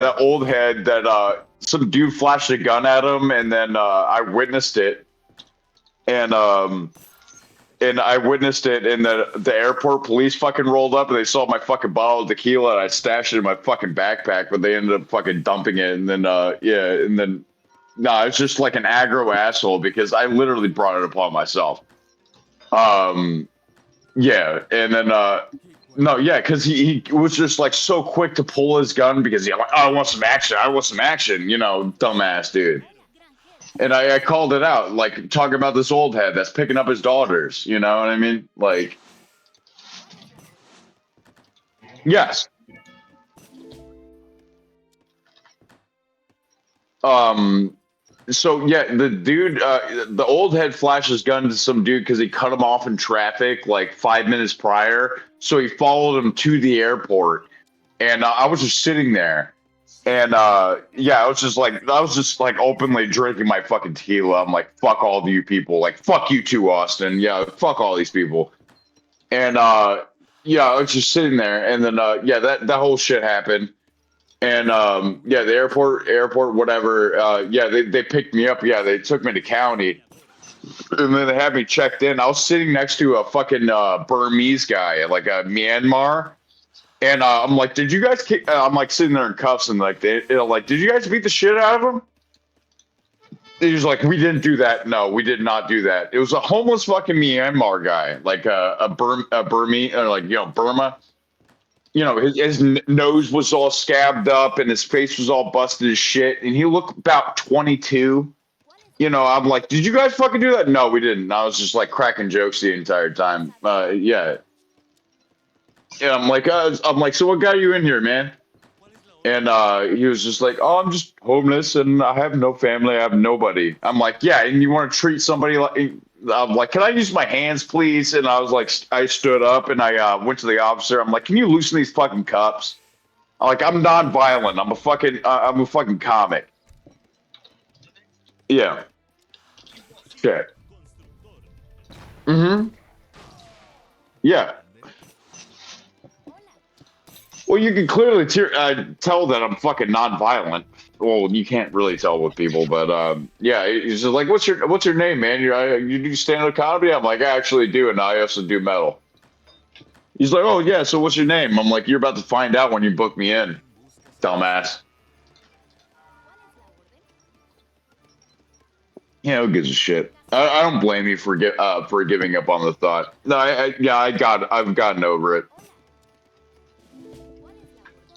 that old head that some dude flashed a gun at him, and then I witnessed it, and I witnessed it, and the airport police fucking rolled up, and they saw my fucking bottle of tequila, and I stashed it in my fucking backpack, but they ended up fucking dumping it, and then yeah, and then no, it's just like an aggro asshole because I literally brought it upon myself. Um, yeah, and then no, yeah, because he was just like so quick to pull his gun because he like, oh, I want some action, I want some action, dumbass dude. And I called it out, like talking about this old head that's picking up his daughters. You know what I mean? Like, yes. Um. So yeah, the old head flashes gun to some dude because he cut him off in traffic like 5 minutes prior. So he followed him to the airport, and I was just sitting there, and yeah, I was just like openly drinking my fucking tequila. I'm like, fuck all of you people, like fuck you too, Austin. Yeah, fuck all these people. And yeah, I was just sitting there, and then yeah, that whole shit happened, and yeah, the airport, whatever. Yeah, they picked me up. Yeah, they took me to county, and then they had me checked in. I was sitting next to a fucking Burmese guy, like a Myanmar. And I'm like, did you guys? I'm like sitting there in cuffs, and like like, did you guys beat the shit out of him? He was like, we didn't do that. No, we did not do that. It was a homeless fucking Myanmar guy, like a Burmese, or like Burma. His nose was all scabbed up and his face was all busted as shit, and he looked about 22. I'm like, did you guys fucking do that? No, we didn't. I was just like cracking jokes the entire time. Yeah, yeah. I'm like, so what got you in here, man? And he was just like, oh, I'm just homeless and I have no family. I have nobody. I'm like, yeah, and you want to treat somebody like. I'm like, can I use my hands, please? And I was like, I stood up and I went to the officer. I'm like, can you loosen these fucking cuffs? I'm non-violent. I'm a fucking comic. Yeah. Shit. Mm-hmm. Yeah. Well, you can clearly tell that I'm fucking non-violent. Well, you can't really tell with people, but yeah, he's just like, what's your name, man? You do stand-up comedy? I'm like, I actually do, and I also do metal. He's like, oh yeah, so what's your name? I'm like, you're about to find out when you book me in, dumbass. Yeah, who gives a shit? I don't blame you for giving up on the thought. No, yeah, I've gotten over it.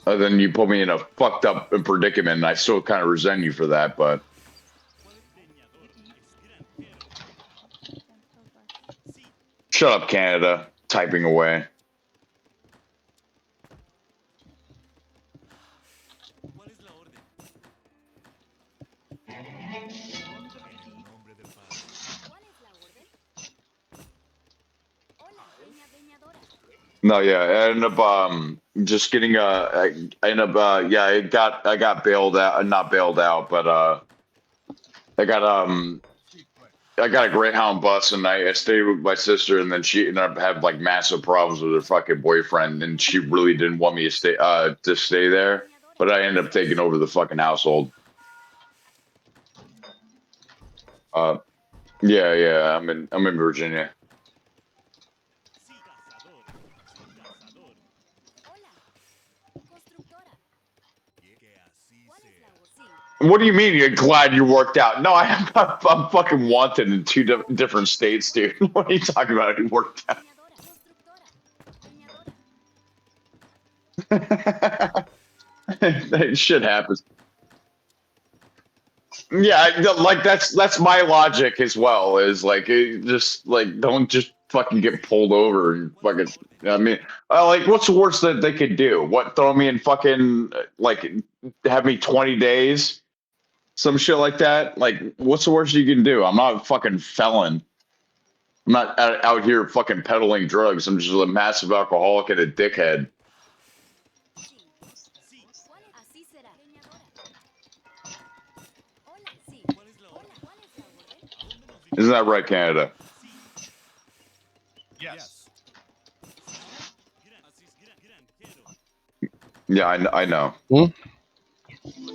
Then you put me in a fucked up predicament, and I still kind of resent you for that. But shut up, Canada. Typing away. No, yeah, I ended up just getting I ended up yeah, I got bailed out, not bailed out, but I got I got a Greyhound bus, and I stayed with my sister, and then she ended up having like massive problems with her fucking boyfriend, and she really didn't want me to stay there, but I ended up taking over the fucking household. Uh, yeah, yeah, I'm in Virginia. What do you mean you're glad you worked out? No, I'm fucking wanted in two different states, dude. What are you talking about? It worked out. That shit happens. Yeah, like that's my logic as well. Is like just like don't just fucking get pulled over and fucking. I mean, like what's the worst that they could do? What throw me in fucking like have me 20 days? Some shit like that. Like, what's the worst you can do? I'm not a fucking felon. I'm not out here fucking peddling drugs. I'm just a massive alcoholic and a dickhead. Isn't that right, Canada? Yeah, I know. Hmm?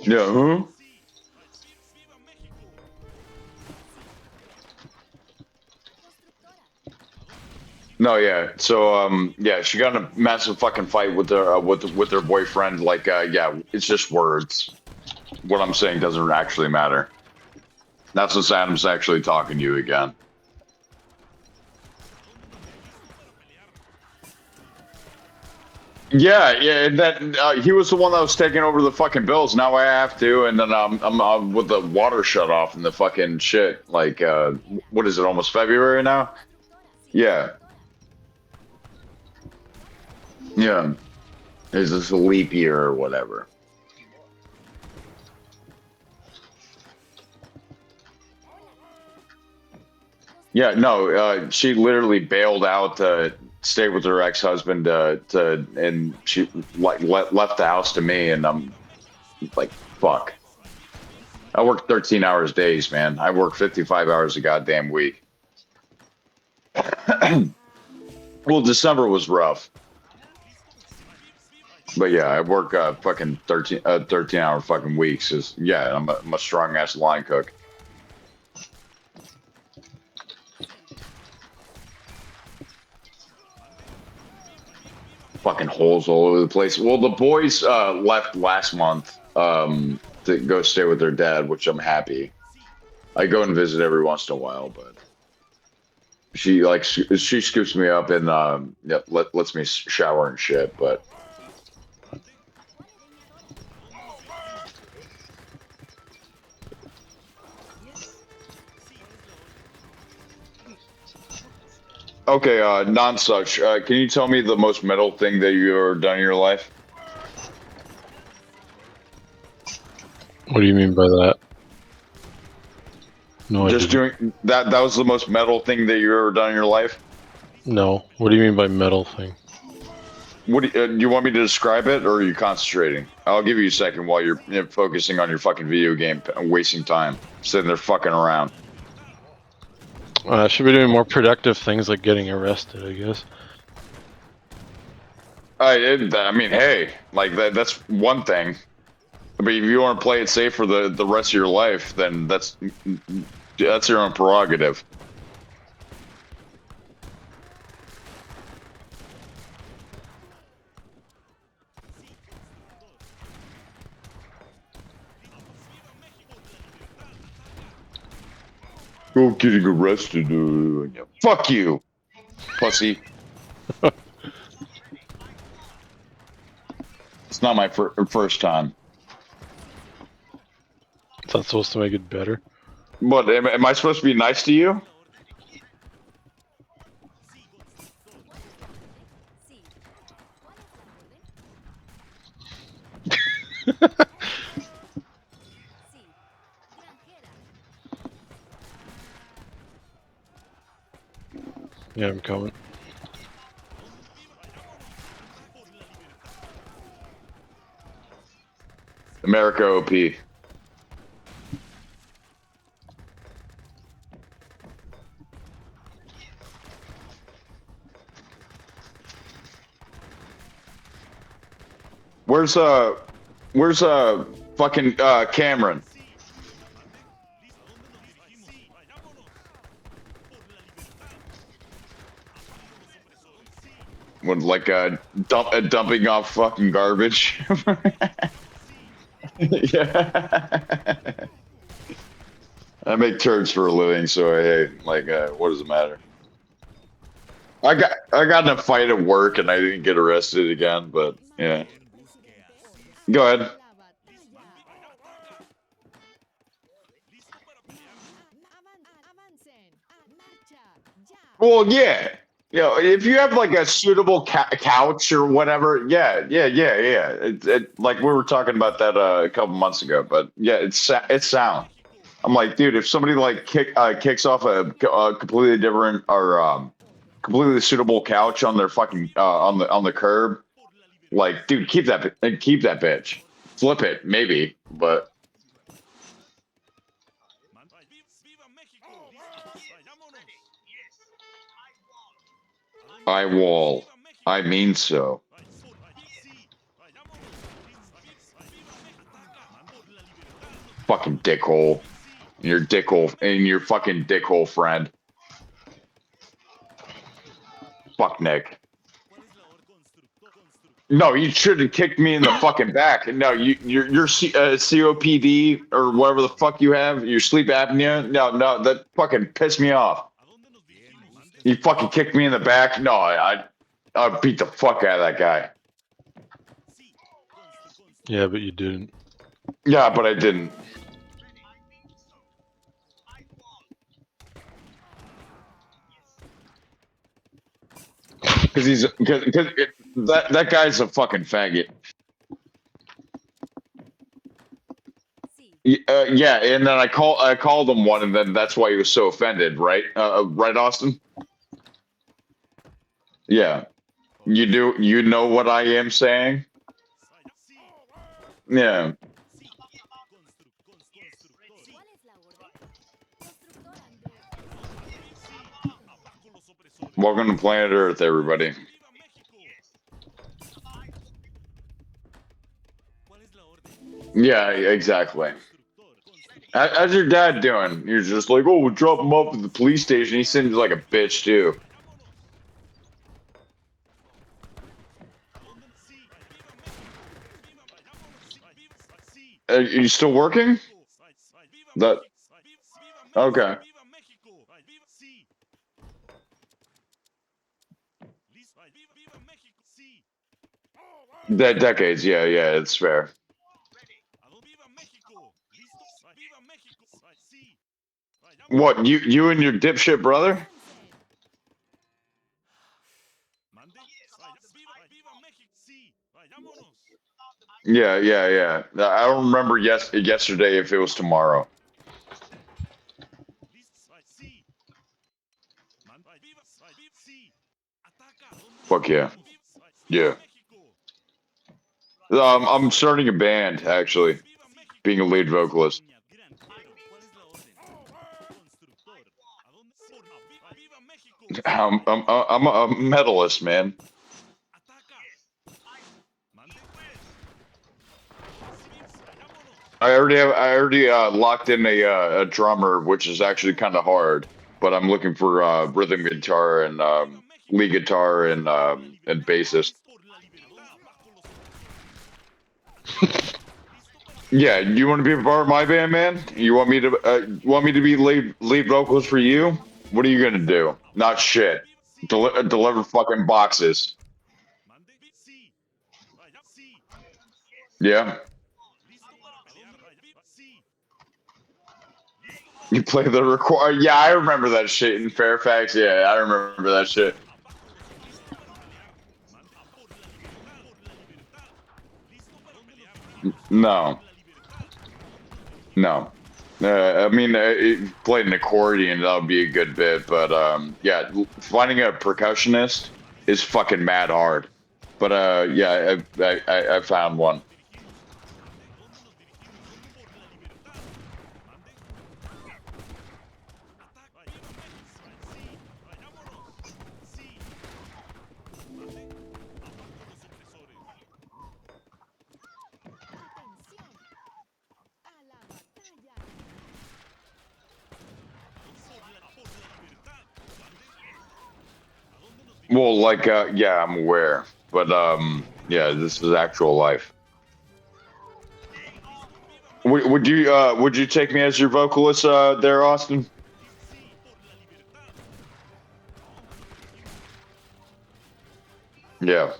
Yeah. Huh? No, yeah. So, yeah, she got in a massive fucking fight with her with her boyfriend. Like, yeah, it's just words. What I'm saying doesn't actually matter. That's what Adam's actually talking to you again. Yeah, yeah. And then he was the one that was taking over the fucking bills. Now I have to, and then I'm with the water shut off and the fucking shit. Like, what is it? Almost February now. Yeah, yeah. Is this a leap year or whatever? Yeah, no, she literally bailed out to stay with her ex-husband and she like left the house to me, and I'm like, fuck. I work 13 hours days, man. I work 55 hours a goddamn week. Well, December was rough, but yeah, I work fucking 13-hour fucking weeks. Is yeah, I'm a strong ass line cook. Fucking holes all over the place. Well, the boys left last month to go stay with their dad, which I'm happy. I go and visit every once in a while, but she scoops me up and yeah, lets me shower and shit. But okay, non-such. Can you tell me the most metal thing that you ever done in your life? What do you mean by that? No, I Just didn't. doing that. That was the most metal thing that you ever done in your life. No. What do you mean by metal thing? Do you want me to describe it, or are you concentrating? I'll give you a second while you're focusing on your fucking video game, and wasting time sitting there fucking around. I should be doing more productive things like getting arrested, I guess. I mean, hey, like that's one thing. But if you want to play it safe for the rest of your life, then that's your own prerogative. Oh, getting arrested. Yeah. Fuck you, pussy. It's not my first time. Is that supposed to make it better? But am I supposed to be nice to you? Yeah, I'm coming. America OP. Where's where's fucking Cameron? When like dumping off fucking garbage. Yeah. I make turds for a living, so hey, like, what does it matter? I got in a fight at work and I didn't get arrested again, but yeah. Go ahead. Well, yeah. You know, if you have like a suitable couch or whatever, yeah, yeah, yeah, yeah. Like we were talking about that a couple months ago, but yeah, it's sound. I'm like, dude, if somebody like kicks off a completely different or completely suitable couch on their fucking on the curb, like, dude, keep that bitch, flip it maybe, but I wall, I mean so. Fucking dickhole. Your dickhole and your fucking dickhole friend. Fuck Nick. No, you should have kicked me in the fucking back. No, your COPD or whatever the fuck you have, your sleep apnea. No, that fucking pissed me off. You fucking kicked me in the back. No, I beat the fuck out of that guy. Yeah, but you didn't. Yeah, but I didn't. Because that guy's a fucking faggot. Yeah, and then I called him one, and then that's why he was so offended, right? Right, Austin? Yeah. You know what I am saying? Yeah. Welcome to planet Earth, everybody. Yeah, exactly. How's your dad doing? You're just like, oh, we'll drop him off at the police station. He seems like a bitch, too. Are you still working? That... Okay. That decades, yeah, it's fair. What, you and your dipshit brother? Yeah. I don't remember yesterday if it was tomorrow. Fuck yeah. Yeah. I'm starting a band, actually. Being a lead vocalist. I'm a metalist, man. I already locked in a drummer, which is actually kind of hard. But I'm looking for rhythm guitar and lead guitar and bassist. Yeah, you want to be a part of my band, man? You want me to be lead vocals for you? What are you gonna do? Not shit. Deliver fucking boxes. Yeah. You play the record. Yeah, I remember that shit in Fairfax. Yeah, I remember that shit. No. I mean, played an accordion, that would be a good bit, but yeah, finding a percussionist is fucking mad hard. But yeah, I found one. Well, like, yeah, I'm aware, but yeah, this is actual life. Would you take me as your vocalist there, Austin? Yeah.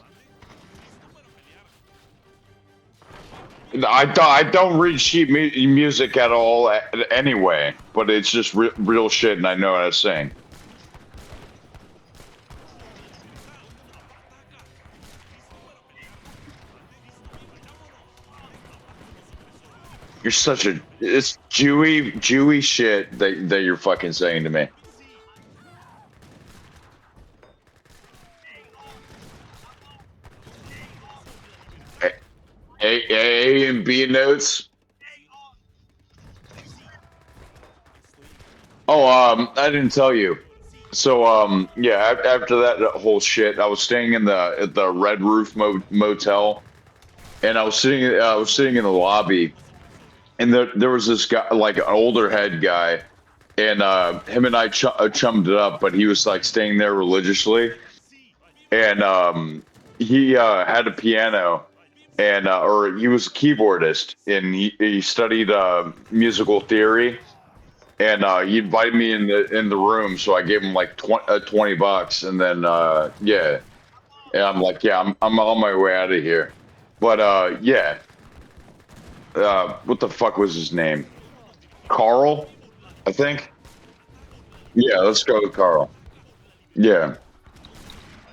I don't read sheet music at all anyway, but it's just real shit, and I know what I was saying. You're such a... It's Jewy shit that you're fucking saying to me. A and B notes. Oh, I didn't tell you. So, yeah, after that whole shit, I was staying at the Red Roof Motel, and I was sitting in the lobby. and there was this guy, like an older head guy, and him and I chummed it up, but he was like staying there religiously, and he had a piano, and or he was a keyboardist, and he studied musical theory, and he invited me in the room, so I gave him like $20, and then yeah, and I'm like, yeah, I'm on my way out of here, but yeah, what the fuck was his name? Carl, I think. Yeah, let's go with Carl. Yeah.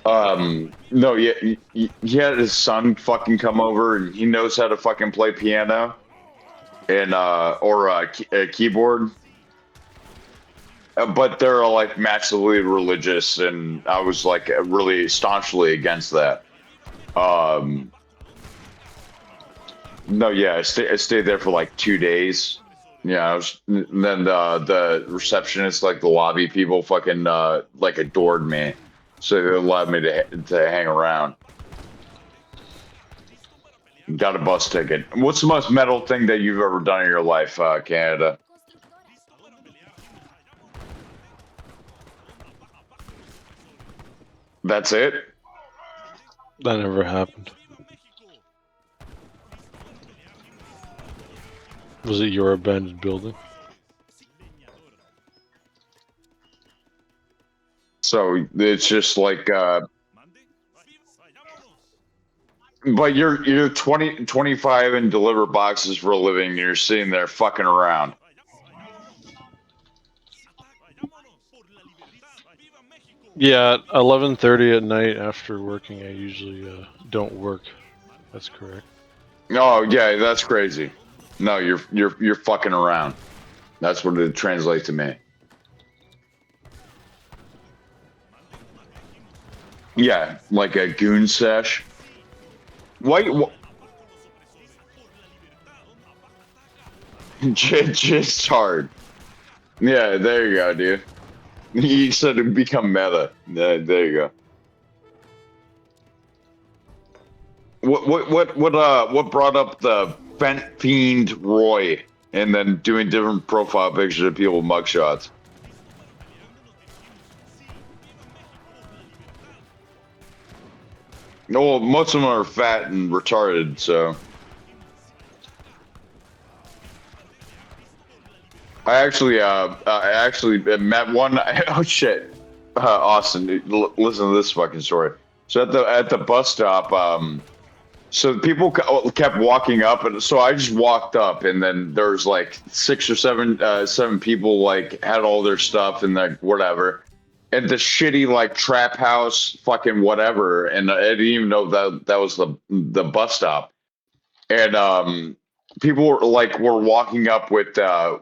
No, yeah, he had his son fucking come over, and he knows how to fucking play piano and or a keyboard. But they're like massively religious, and I was like really staunchly against that. Um, no, yeah, I stayed there for like 2 days. Yeah, and then the receptionist, like the lobby people, fucking like adored me, so they allowed me to hang around. Got a bus ticket. What's the most metal thing that you've ever done in your life, Canada? That's it? That never happened. Was it your abandoned building? So it's just like, but you're 25 and deliver boxes for a living. And you're sitting there fucking around. Yeah, at 11:30 at night after working, I usually don't work. That's correct. Oh yeah, that's crazy. No, you're fucking around. That's what it translates to me. Yeah, like a goon sesh. Why? Just hard. Yeah, there you go, dude. You said it become meta. There you go. What brought up the Fent Fiend Roy and then doing different profile pictures of people with mugshots? No, well, most of them are fat and retarded, so. I actually met one. Oh shit, Austin, listen to this fucking story. So at the bus stop, so people kept walking up, and so I just walked up, and then there's like six or seven people like had all their stuff and like whatever, and the shitty like trap house, fucking whatever, and I didn't even know that was the bus stop, and people were walking up with the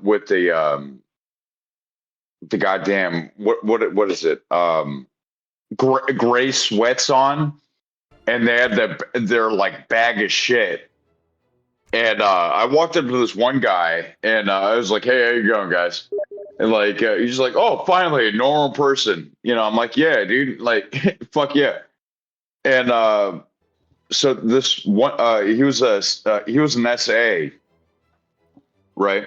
goddamn what is it gray sweats on, and they had their like bag of shit, and I walked up to this one guy, and I was like, hey, how you going, guys? And like he's like, oh, finally a normal person, I'm like, yeah, dude, like fuck yeah. And so this one he was an SA, right?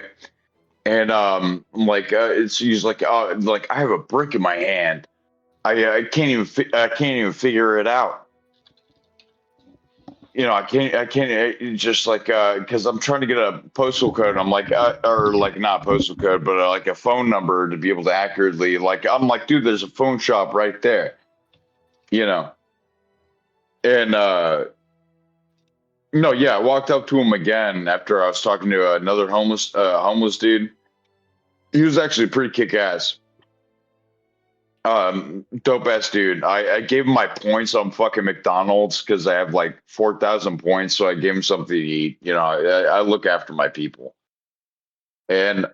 And I'm like, he's like, oh, like I have a brick in my hand. I I can't even figure it out. I can't just like because I'm trying to get a postal code. I'm like, or like not postal code, but like a phone number to be able to accurately like. I'm like, dude, there's a phone shop right there, you know. And no, yeah, I walked up to him again after I was talking to another homeless dude. He was actually pretty kick ass. Dope ass dude. I gave him my points on fucking McDonald's because I have like 4,000 points, so I gave him something to eat. I look after my people. And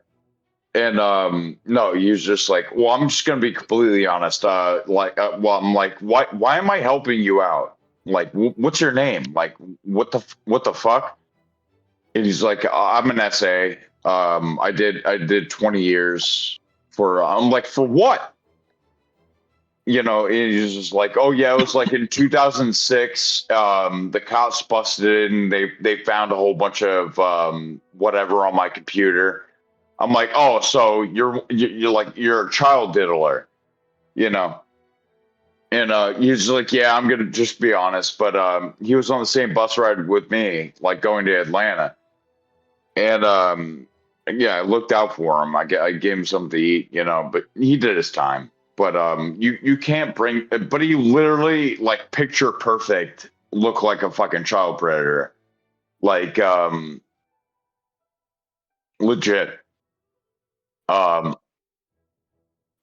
no, he was just like, well, I'm just gonna be completely honest. Well, I'm like, why am I helping you out? Like, what's your name? Like, what the fuck? And he's like, I'm an SA. I did 20 years for. I'm like, for what? you know, he's just like, oh yeah, it was like in 2006. The cops busted in. They found a whole bunch of whatever on my computer. I'm like, oh, so you're like you're a child diddler, you know? And he's like, yeah, I'm gonna just be honest, but he was on the same bus ride with me, like going to Atlanta, and yeah, I looked out for him. I gave him something to eat, you know, but he did his time. But you can't bring, but he literally like picture perfect, look like a fucking child predator, like legit. Um,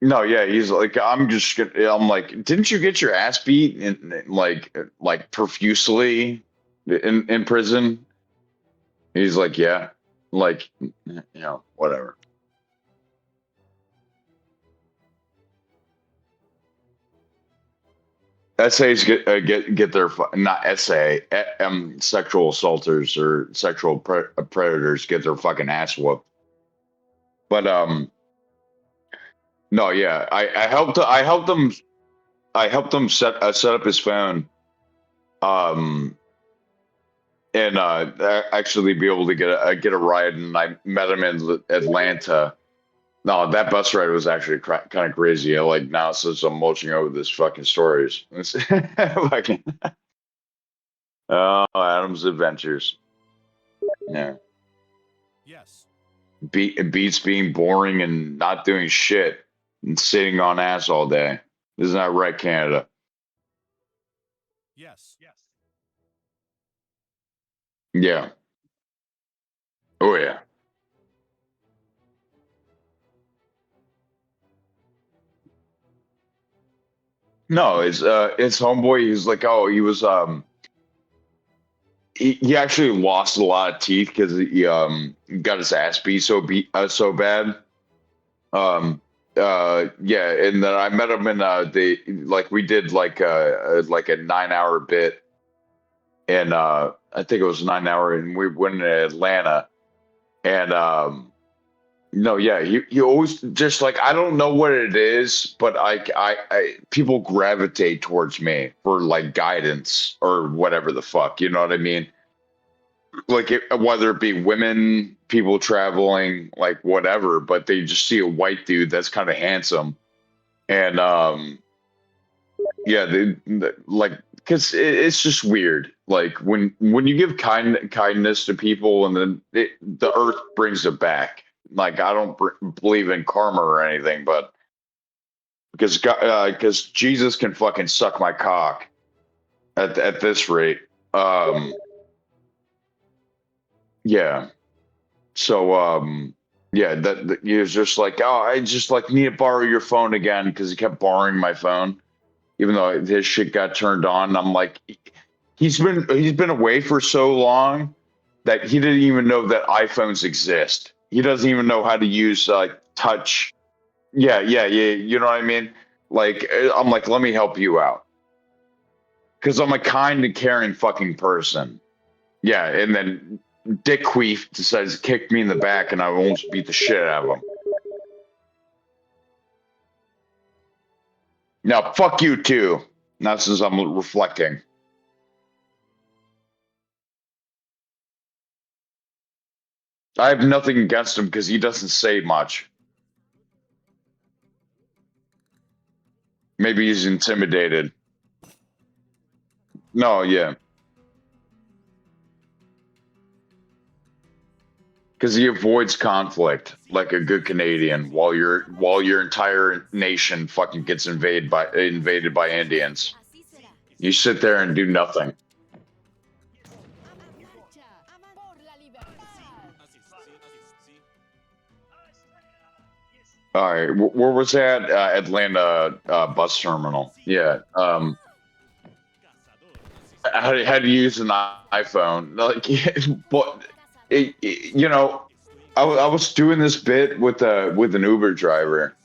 no, yeah, he's like, I'm like, didn't you get your ass beat like profusely in prison? He's like, yeah, like, you know, whatever. Essays get their not essay sexual assaulters or predators get their fucking ass whooped. But no, yeah, I helped him set up his phone um and actually be able to get a ride, and I met him in Atlanta. No, that bus ride was actually kind of crazy. I like now since I'm mulching over this fucking stories. Fucking oh, Adam's Adventures. Yeah. Yes. Beats being boring and not doing shit and sitting on ass all day. Isn't that right, Canada? Yes. Yes. Yeah. Oh yeah. No, it's homeboy. He's like, oh, he was he actually lost a lot of teeth because he got his ass beat so bad. Yeah, and then I met him in the like we did like a 9 hour bit, and I think it was 9 hour, and we went to Atlanta, and no, yeah, you always just like I don't know what it is, but I people gravitate towards me for like guidance or whatever the fuck, you know what I mean? Like whether it be women, people traveling, like whatever, but they just see a white dude that's kind of handsome, and yeah, like because it's just weird. Like when you give kindness to people, and then the earth brings it back. Like I don't believe in karma or anything, but because Jesus can fucking suck my cock at this rate. Um, yeah. So yeah, that he was just like, oh, I just like need to borrow your phone again because he kept borrowing my phone, even though his shit got turned on. I'm like, he's been away for so long that he didn't even know that iPhones exist. He doesn't even know how to use touch. Yeah, yeah, yeah. You know what I mean? Like, I'm like, let me help you out because I'm a kind and caring fucking person. Yeah, and then Dick Queef decides to kick me in the back, and I almost beat the shit out of him. Now, fuck you too. Not since I'm reflecting. I have nothing against him because he doesn't say much. Maybe he's intimidated. No, yeah. Because he avoids conflict like a good Canadian while your entire nation fucking gets invaded by Indians. You sit there and do nothing. All right, where was that? Atlanta bus terminal. Yeah. How to use an iPhone? Like, but you know, I was doing this bit with an Uber driver.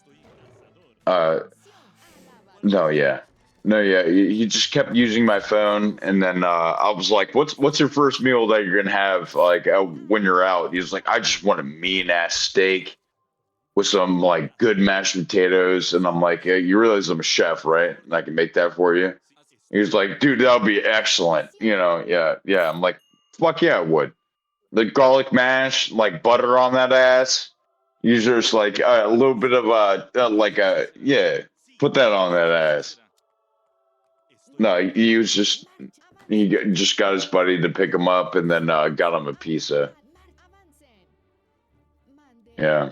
Uh, no, yeah, no, yeah. He just kept using my phone, and then I was like, "What's your first meal that you're gonna have like when you're out?" He was like, "I just want a mean ass steak." with some like good mashed potatoes, and I'm like, hey, you realize I'm a chef, right? And I can make that for you. He was like, dude, that would be excellent. Yeah. I'm like, fuck yeah, it would. The garlic mash, like butter on that ass. You just like a little bit of yeah, put that on that ass. No, he was just got his buddy to pick him up, and then got him a pizza. Yeah.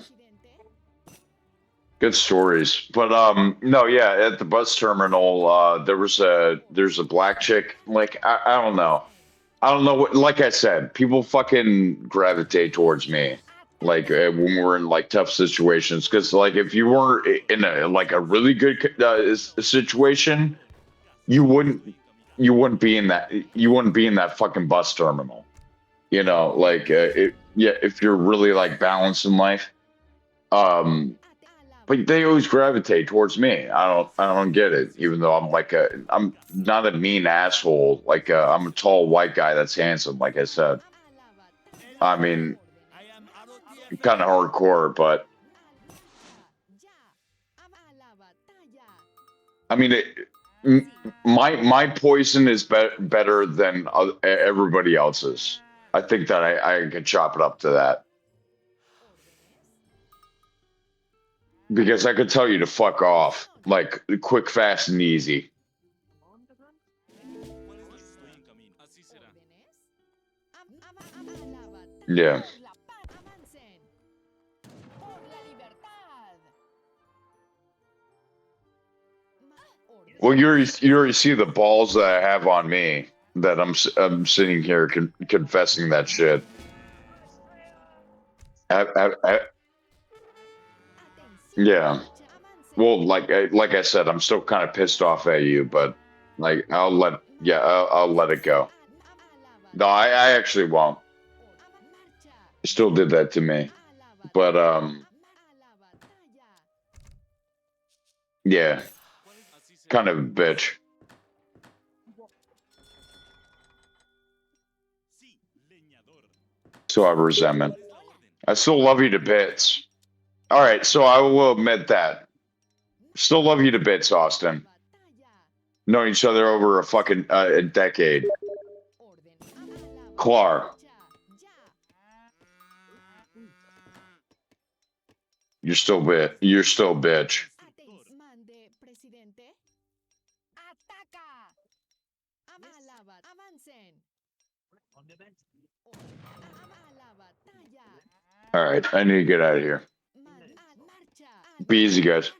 Good stories, but no, yeah, at the bus terminal, there's a black chick. Like I don't know, what. Like I said, people fucking gravitate towards me, like when we're in like tough situations. Because like if you were in a like a really good situation, you wouldn't be in that fucking bus terminal. Like yeah, if you're really like balanced in life, um. But they always gravitate towards me. I don't get it. Even though I'm not a mean asshole. Like I'm a tall white guy that's handsome. Like I said, I mean, kind of hardcore. But I mean, my poison is better than everybody else's. I think that I can chop it up to that. Because I could tell you to fuck off, like quick, fast, and easy. Yeah. Well, you already see the balls that I have on me. That I'm sitting here confessing that shit. Yeah. Well, like I said, I'm still kind of pissed off at you, but like I'll let it go. No, I actually won't. You still did that to me, but yeah, kind of a bitch. So I have resentment. I still love you to bits. All right, so I will admit that. Still love you to bits, Austin. Known each other over a fucking a decade. Clar. You're still bitch. All right, I need to get out of here. Be easy, guys.